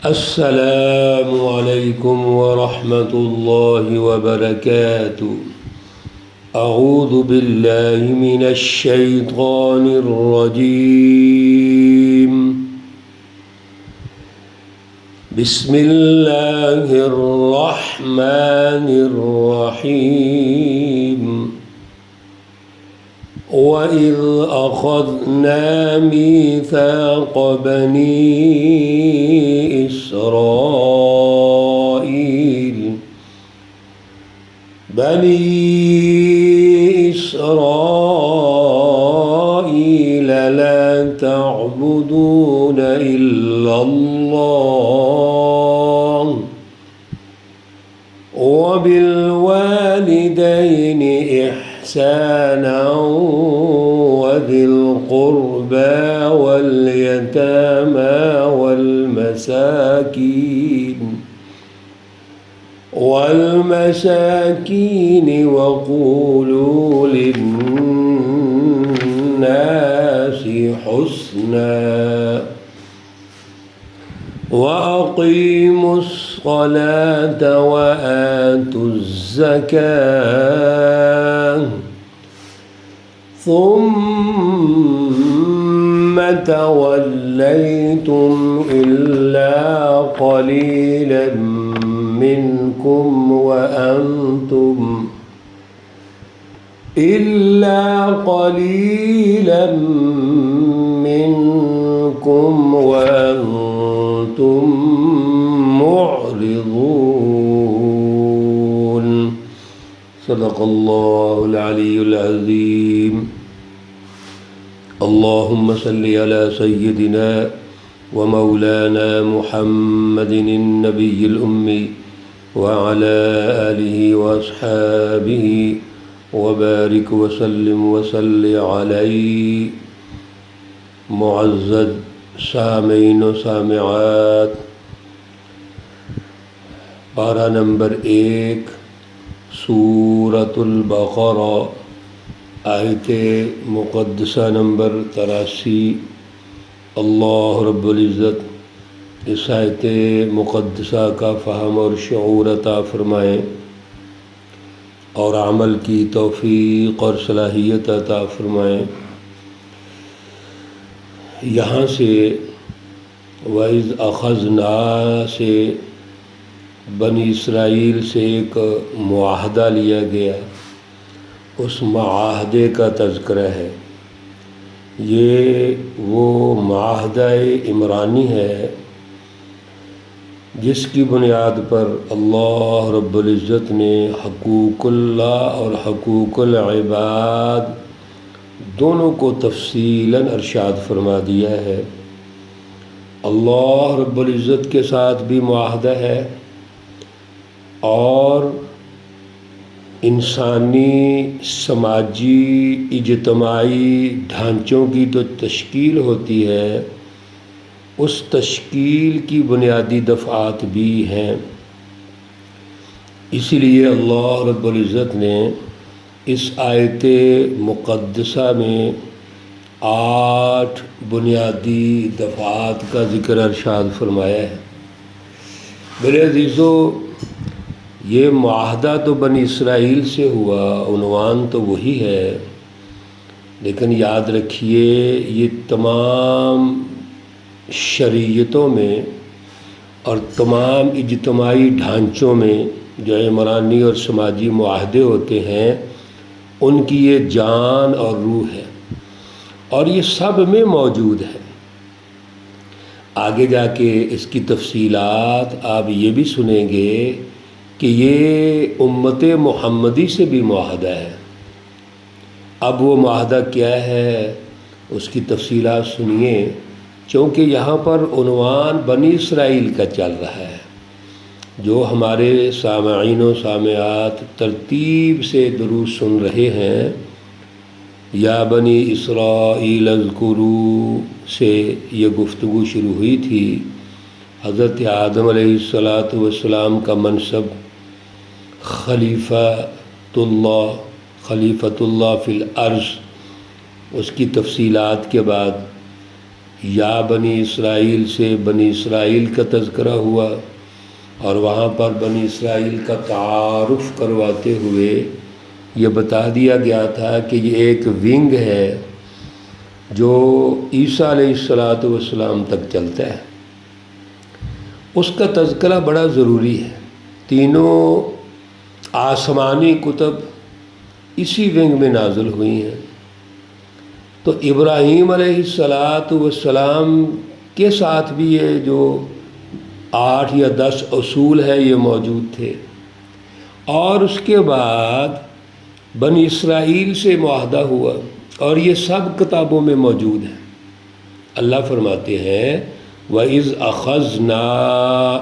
السلام علیکم ورحمۃ اللہ وبرکاتہ۔ اعوذ باللہ من الشیطان الرجیم۔ بسم اللہ الرحمن الرحیم۔ وَإِذْ أَخَذْنَا مِيثَاقَ بَنِي إِسْرَائِيلَ لَا تَعْبُدُونَ إِلَّا اللَّهَ وَبِالْوَالِدَيْنِ إِحْسَانًا وذي القربى واليتامى والمساكين وقولوا للناس حسنا وأقيموا الصلاة وآتوا الزكاة ثم توليتم إلا قليلا منكم وأنتم معرضون۔ صدق اللہ العلی العظیم۔ اللہم صل علی سیدنا ومولانا محمد النبی الأمی وعلى آلہ واصحابہ وبارک وسلم وصل علیہ۔ معزز سامعین و سامعات، پارہ نمبر 1 سورۃ البقرہ، آیت مقدسہ نمبر 83۔ اللہ رب العزت اس آیت مقدسہ کا فہم اور شعور عطا فرمائیں اور عمل کی توفیق اور صلاحیت عطا فرمائیں۔ یہاں سے وَإِذْ أَخَذْنَا سے بنی اسرائیل سے ایک معاہدہ لیا گیا، اس معاہدے کا تذکرہ ہے۔ یہ وہ معاہدہ عمرانی ہے جس کی بنیاد پر اللہ رب العزت نے حقوق اللہ اور حقوق العباد دونوں کو تفصیلاً ارشاد فرما دیا ہے۔ اللہ رب العزت کے ساتھ بھی معاہدہ ہے اور انسانی سماجی اجتماعی ڈھانچوں کی تو تشکیل ہوتی ہے، اس تشکیل کی بنیادی دفعات بھی ہیں۔ اسی لیے اللہ رب العزت نے اس آیت مقدسہ میں 8 بنیادی دفعات کا ذکر ارشاد فرمایا ہے۔ میرے عزیزو، یہ معاہدہ تو بنی اسرائیل سے ہوا، عنوان تو وہی ہے، لیکن یاد رکھیے یہ تمام شریعتوں میں اور تمام اجتماعی ڈھانچوں میں جو عمرانی اور سماجی معاہدے ہوتے ہیں ان کی یہ جان اور روح ہے، اور یہ سب میں موجود ہے۔ آگے جا کے اس کی تفصیلات آپ یہ بھی سنیں گے کہ یہ امت محمدی سے بھی معاہدہ ہے۔ اب وہ معاہدہ کیا ہے اس کی تفصیلات سنیے، چونکہ یہاں پر عنوان بنی اسرائیل کا چل رہا ہے۔ جو ہمارے سامعین و سامعات ترتیب سے دروس سن رہے ہیں، یا بنی اسرائیل اذکروا سے یہ گفتگو شروع ہوئی تھی۔ حضرت آدم علیہ السلام کا منصب خلیفۃ اللہ فی الارض، اس کی تفصیلات کے بعد یا بنی اسرائیل سے بنی اسرائیل کا تذکرہ ہوا، اور وہاں پر بنی اسرائیل کا تعارف کرواتے ہوئے یہ بتا دیا گیا تھا کہ یہ ایک ونگ ہے جو عیسیٰ علیہ السلام تک چلتا ہے۔ اس کا تذکرہ بڑا ضروری ہے۔ تینوں آسمانی کتب اسی ونگ میں نازل ہوئی ہیں۔ تو ابراہیم علیہ السلام کے ساتھ بھی یہ جو 8 یا 10 اصول ہے یہ موجود تھے، اور اس کے بعد بنی اسرائیل سے معاہدہ ہوا، اور یہ سب کتابوں میں موجود ہے۔ اللہ فرماتے ہیں وَإِذْ أَخَذْنَا،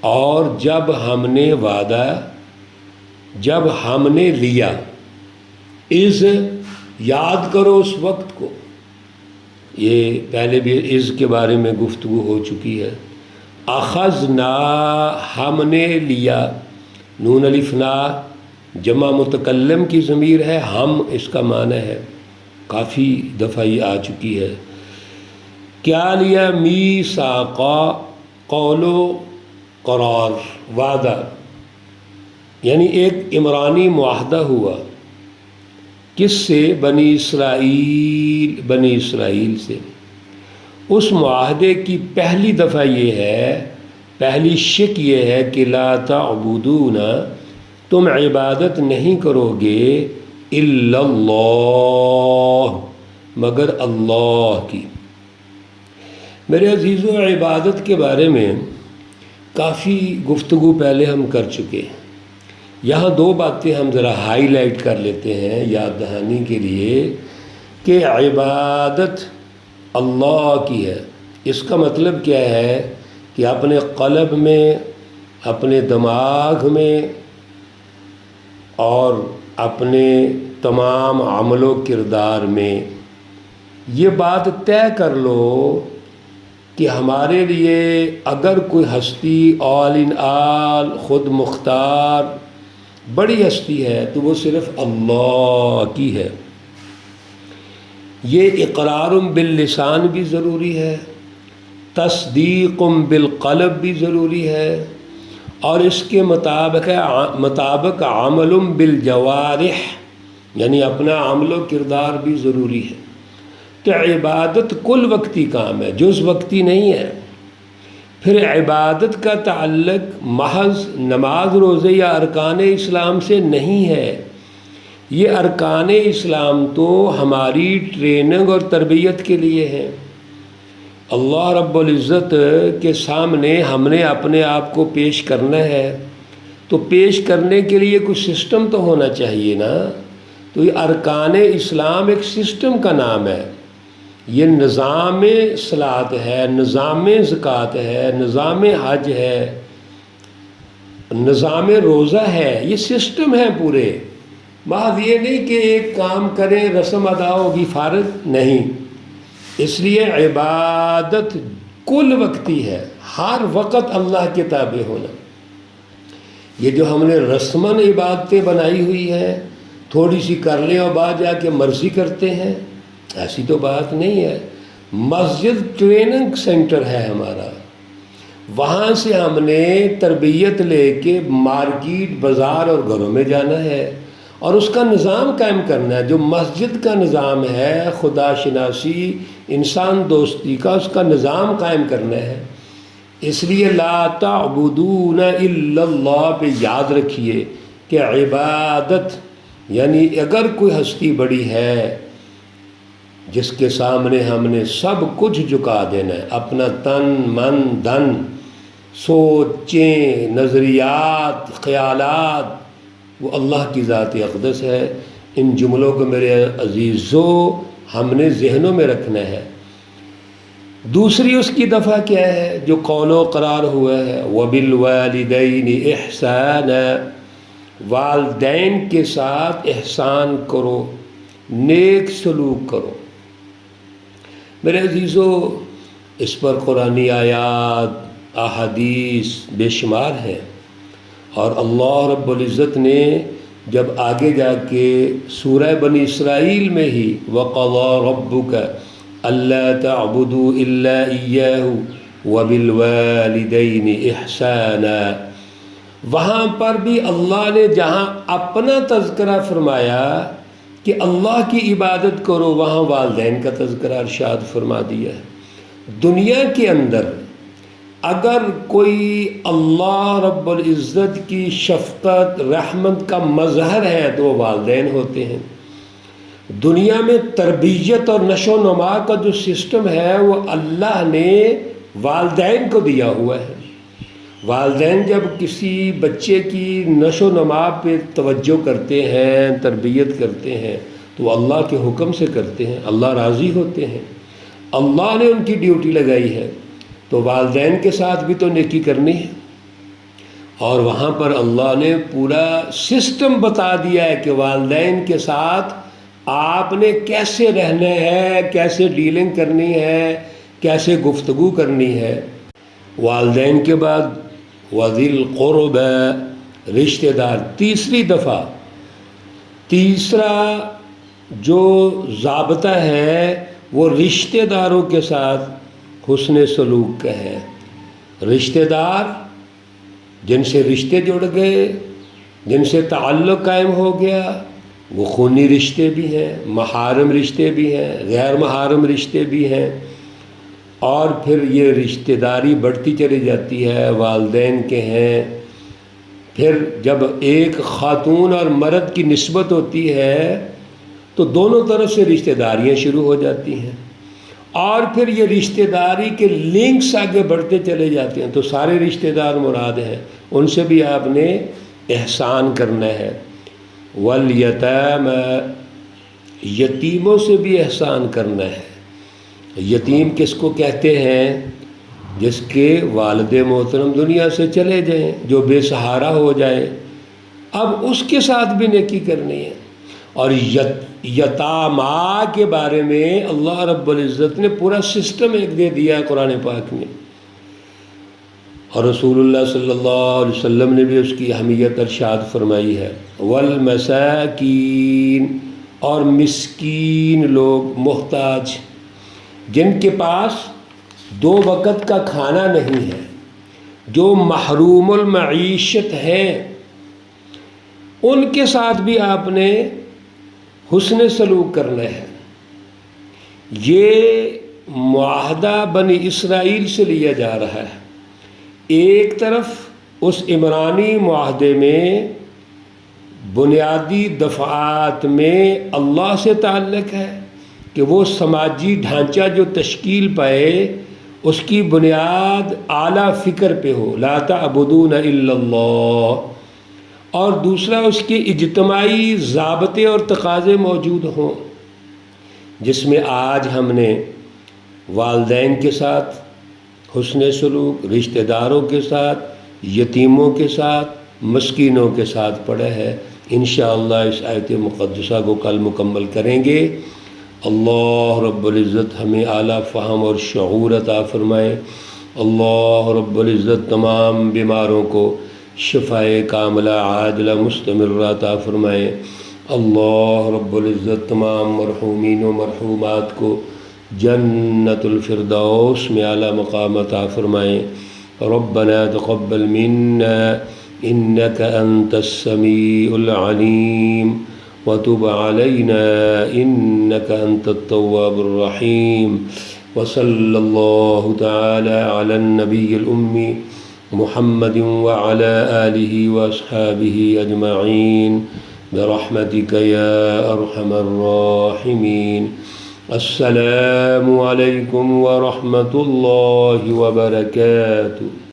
اور جب ہم نے وعدہ، جب ہم نے لیا، اذ یاد کرو اس وقت کو، یہ پہلے بھی اذ کے بارے میں گفتگو ہو چکی ہے۔ اخذنا ہم نے لیا، نون الف نا جمع متکلم کی ضمیر ہے، ہم اس کا معنی ہے، کافی دفعہ یہ آ چکی ہے۔ کیا لیا؟ میثاقا، قول و قرار، وعدہ، یعنی ایک عمرانی معاہدہ ہوا، کس سے؟ بنی اسرائیل سے۔ اس معاہدے کی پہلی دفعہ یہ ہے، پہلی شک یہ ہے کہ لا تعبدون، تم عبادت نہیں کرو گے الا اللہ، مگر اللہ کی۔ میرے عزیزو، عبادت کے بارے میں کافی گفتگو پہلے ہم کر چکے ہیں۔ یہاں 2 باتیں ہم ذرا ہائی لائٹ کر لیتے ہیں یاد دہانی کے لیے، کہ عبادت اللہ کی ہے۔ اس کا مطلب کیا ہے کہ اپنے قلب میں، اپنے دماغ میں، اور اپنے تمام عمل و کردار میں یہ بات طے کر لو کہ ہمارے لیے اگر کوئی ہستی آل ان آل، خود مختار، بڑی ہستی ہے تو وہ صرف اللہ کی ہے۔ یہ اقرار باللسان بھی ضروری ہے، تصدیق بالقلب بھی ضروری ہے، اور اس کے مطابق عمل بالجوارح، یعنی اپنا عمل و کردار بھی ضروری ہے۔ تو عبادت کل وقتی کام ہے، جز وقتی نہیں ہے۔ پھر عبادت کا تعلق محض نماز، روزے یا ارکان اسلام سے نہیں ہے۔ یہ ارکان اسلام تو ہماری ٹریننگ اور تربیت کے لیے ہے۔ اللہ رب العزت کے سامنے ہم نے اپنے آپ کو پیش کرنا ہے، تو پیش کرنے کے لیے کچھ سسٹم تو ہونا چاہیے نا۔ تو یہ ارکان اسلام ایک سسٹم کا نام ہے۔ یہ نظام صلاۃ ہے، نظام زکوٰۃ ہے، نظام حج ہے، نظام روزہ ہے، یہ سسٹم ہے پورے۔ محض یہ نہیں کہ ایک کام کریں، رسم ادا ہوگی، فارغ نہیں۔ اس لیے عبادت کل وقتی ہے، ہر وقت اللہ کے تابع ہونا۔ یہ جو ہم نے رسماً عبادتیں بنائی ہوئی ہے، تھوڑی سی کر لیں اور بعد جا کے مرضی کرتے ہیں، ایسی تو بات نہیں ہے۔ مسجد ٹریننگ سینٹر ہے ہمارا، وہاں سے ہم نے تربیت لے کے مارکیٹ، بازار اور گھروں میں جانا ہے، اور اس کا نظام قائم کرنا ہے۔ جو مسجد کا نظام ہے، خدا شناسی، انسان دوستی کا، اس کا نظام قائم کرنا ہے۔ اس لیے لا تعبدون الا اللہ پہ یاد رکھیے کہ عبادت یعنی اگر کوئی ہستی بڑی ہے جس کے سامنے ہم نے سب کچھ جھکا دینا ہے، اپنا تن، من، دھن، سوچیں، نظریات، خیالات، وہ اللہ کی ذات اقدس ہے۔ ان جملوں کو میرے عزیزو ہم نے ذہنوں میں رکھنا ہے۔ دوسری اس کی دفعہ کیا ہے جو قول و قرار ہوا ہے؟ وَبِالْوَالِدَيْنِ إِحْسَانًا، والدین کے ساتھ احسان کرو، نیک سلوک کرو۔ میرے عزیزو، اس پر قرآنی آیات، احادیث بے شمار ہیں، اور اللہ رب العزت نے جب آگے جا کے سورہ بنی اسرائیل میں ہی وَقَضَىٰ رَبُّكَ اللہ تعبدوا الا ایاہ وبالوالدین احسانا۔ وہاں پر بھی اللہ نے جہاں اپنا تذکرہ فرمایا کہ اللہ کی عبادت کرو، وہاں والدین کا تذکرہ ارشاد فرما دیا ہے۔ دنیا کے اندر اگر کوئی اللہ رب العزت کی شفقت رحمت کا مظہر ہے تو وہ والدین ہوتے ہیں۔ دنیا میں تربیت اور نشو و نما کا جو سسٹم ہے وہ اللہ نے والدین کو دیا ہوا ہے۔ والدین جب کسی بچے کی نشو و نما پہ توجہ کرتے ہیں، تربیت کرتے ہیں تو اللہ کے حکم سے کرتے ہیں، اللہ راضی ہوتے ہیں، اللہ نے ان کی ڈیوٹی لگائی ہے، تو والدین کے ساتھ بھی تو نیکی کرنی ہے۔ اور وہاں پر اللہ نے پورا سسٹم بتا دیا ہے کہ والدین کے ساتھ آپ نے کیسے رہنا ہے، کیسے ڈیلنگ کرنی ہے، کیسے گفتگو کرنی ہے۔ والدین کے بعد وذی القربى، رشتہ دار، تیسری دفعہ تیسرا جو ضابطہ ہے وہ رشتہ داروں کے ساتھ حسن سلوک کا ہے۔ رشتہ دار جن سے رشتے جڑ گئے، جن سے تعلق قائم ہو گیا، وہ خونی رشتے بھی ہیں، محارم رشتے بھی ہیں، غیر محارم رشتے بھی ہیں، اور پھر یہ رشتہ داری بڑھتی چلی جاتی ہے، والدین کے ہیں۔ پھر جب ایک خاتون اور مرد کی نسبت ہوتی ہے تو دونوں طرف سے رشتہ داریاں شروع ہو جاتی ہیں، اور پھر یہ رشتہ داری کے لنکس آگے بڑھتے چلے جاتے ہیں، تو سارے رشتہ دار مراد ہیں، ان سے بھی آپ نے احسان کرنا ہے۔ والیتامى، یتیموں سے بھی احسان کرنا ہے۔ یتیم کس کو کہتے ہیں؟ جس کے والد محترم دنیا سے چلے جائیں، جو بے سہارا ہو جائے، اب اس کے ساتھ بھی نیکی کرنی ہے۔ اور یتامہ کے بارے میں اللہ رب العزت نے پورا سسٹم ایک دے دیا ہے قرآن پاک میں، اور رسول اللہ صلی اللہ علیہ وسلم نے بھی اس کی اہمیت ارشاد فرمائی ہے۔ والمساکین، اور مسکین لوگ، محتاج، جن کے پاس 2 وقت کا کھانا نہیں ہے، جو محروم المعیشت ہیں، ان کے ساتھ بھی آپ نے حسن سلوک کرنا ہے۔ یہ معاہدہ بنی اسرائیل سے لیا جا رہا ہے۔ ایک طرف اس عمرانی معاہدے میں بنیادی دفعات میں اللہ سے تعلق ہے کہ وہ سماجی ڈھانچہ جو تشکیل پائے اس کی بنیاد اعلیٰ فکر پہ ہو، لا تعبدون الا اللہ، اور دوسرا اس کے اجتماعی ضابطے اور تقاضے موجود ہوں، جس میں آج ہم نے والدین کے ساتھ حسن سلوک، رشتہ داروں کے ساتھ، یتیموں کے ساتھ، مسکینوں کے ساتھ پڑھا ہے۔ انشاءاللہ اس آیت مقدسہ کو کل مکمل کریں گے۔ اللہ رب العزت ہمیں اعلیٰ فہم اور شعور عطا فرمائے۔ اللہ رب العزت تمام بیماروں کو شفائے کاملہ عاجلہ مستمرہ عطا فرمائے۔ اللہ رب العزت تمام مرحومین و مرحومات کو جنت الفردوس میں اعلیٰ مقام عطا فرمائے۔ ربنا تقبل منا انك انت السميع العليم وتب علينا انك انت التواب الرحيم، وصلى الله تعالى على النبي الأمي محمد وعلى آله وأصحابه أجمعين برحمتك يا أرحم الراحمين۔ السلام عليكم ورحمة الله وبركاته۔